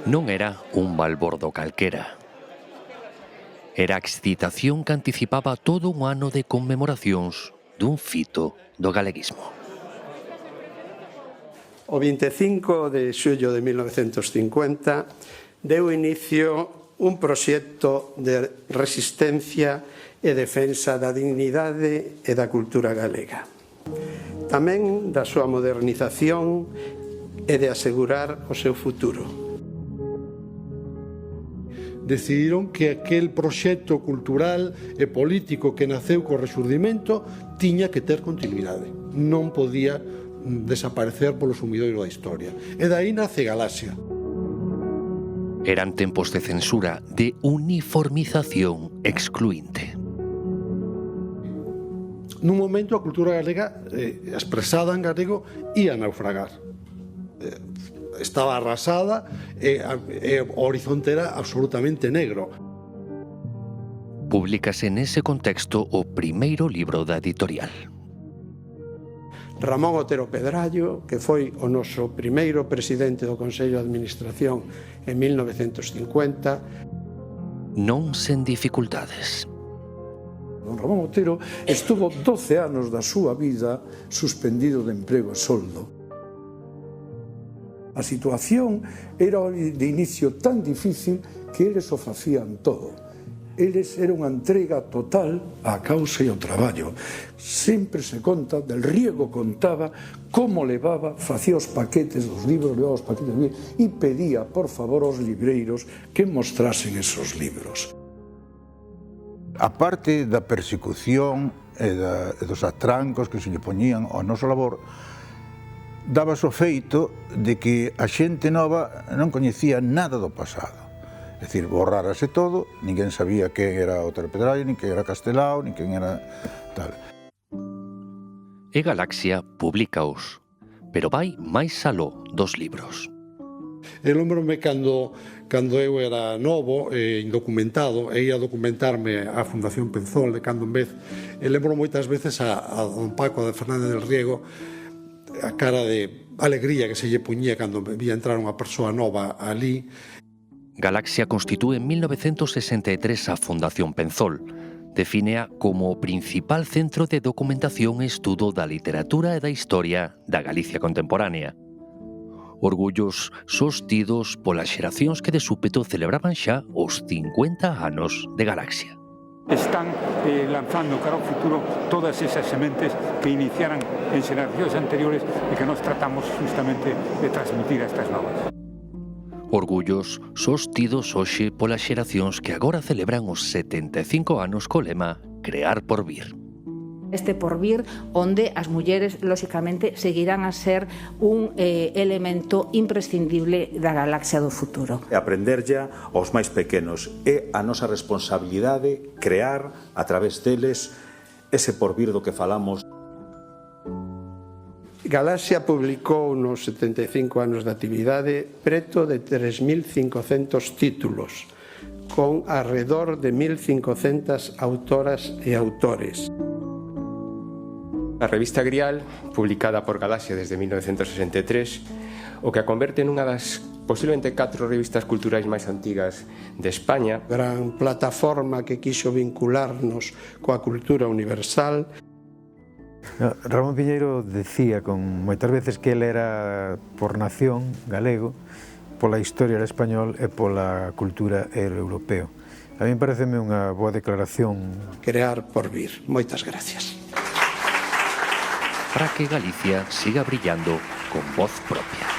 Non era un balbordo calquera. Era a excitación que anticipaba todo un ano de conmemoracións dun fito do galeguismo. O 25 de xullo de 1950 deu inicio un proxecto de resistencia e defensa da dignidade e da cultura galega. Tamén da súa modernización e de asegurar o seu futuro. Decidiron que aquel proxecto cultural e político que naceu co Rexurdimento tiña que ter continuidade. Non podía desaparecer polo sumidoiro da historia. E dai nace Galaxia. Eran tempos de censura, de uniformización excluinte. Nun momento a cultura galega, expresada en galego, ia naufragar. Estaba arrasada e o horizonte era absolutamente negro. Públicase nese contexto o primeiro libro da editorial. Ramón Otero Pedrallo, que foi o noso primeiro presidente do Consello de Administración en 1950. Non sen dificultades. Don Ramón Otero estuvo 12 anos da súa vida suspendido de emprego e soldo. A situación era de inicio tan difícil que eles o facían todo. Eles era unha entrega total á causa e ao traballo. Sempre se conta, del Riego contaba como levaba, facía os paquetes dos libros, levaba os paquetes dos libros e pedía, por favor, aos libreiros que mostrasen esos libros. A parte da persecución e dos atrancos que se lle poñían ao noso labor, daba o feito de que a xente nova non coñecía nada do pasado. É dicir, borrárase todo, ninguén sabía quen era Otero Pedrallo, nin quen era Castelao, nin quen era tal. E Galaxia públicaos, pero vai máis aló dos libros. E lembro-me cando eu era novo e indocumentado e ia documentarme á Fundación Penzol de cando en vez, e lembro moitas veces a don Paco de Fernández del Riego a cara de alegría que se lle puñía cando vía entrar unha persoa nova ali. Galaxia constitúe en 1963 a Fundación Penzol. Defínea como o principal centro de documentación e estudo da literatura e da historia da Galicia contemporánea. Orgullos sostidos polas xeracións que de súpeto celebraban xa os 50 anos de Galaxia. Están lanzando cara ao futuro todas esas sementes que iniciaran en xeracións anteriores e que nós tratamos justamente de transmitir a estas novas. Orgullos sostidos hoxe polas xeracións que agora celebran os 75 anos co lema Crear por vir. Este porvir onde as mulleres, lóxicamente, seguirán a ser un elemento imprescindible da Galaxia do futuro. Aprenderlla aos máis pequenos é a nosa responsabilidade crear a través deles ese porvir do que falamos. Galaxia publicou nos 75 anos de actividade preto de 3.500 títulos, con arredor de 1.500 autoras e autores. A revista Grial, publicada por Galaxia desde 1963, o que a converte nunha das posiblemente 4 revistas culturais máis antigas de España. Gran plataforma que quixo vincularnos coa cultura universal. Ramón Piñeiro decía moitas veces que ele era por nación galego, pola historia era español e pola cultura era europeo. A mí pareceme unha boa declaración. Crear por vir. Moitas gracias. Para que Galicia siga brillando con voz propia.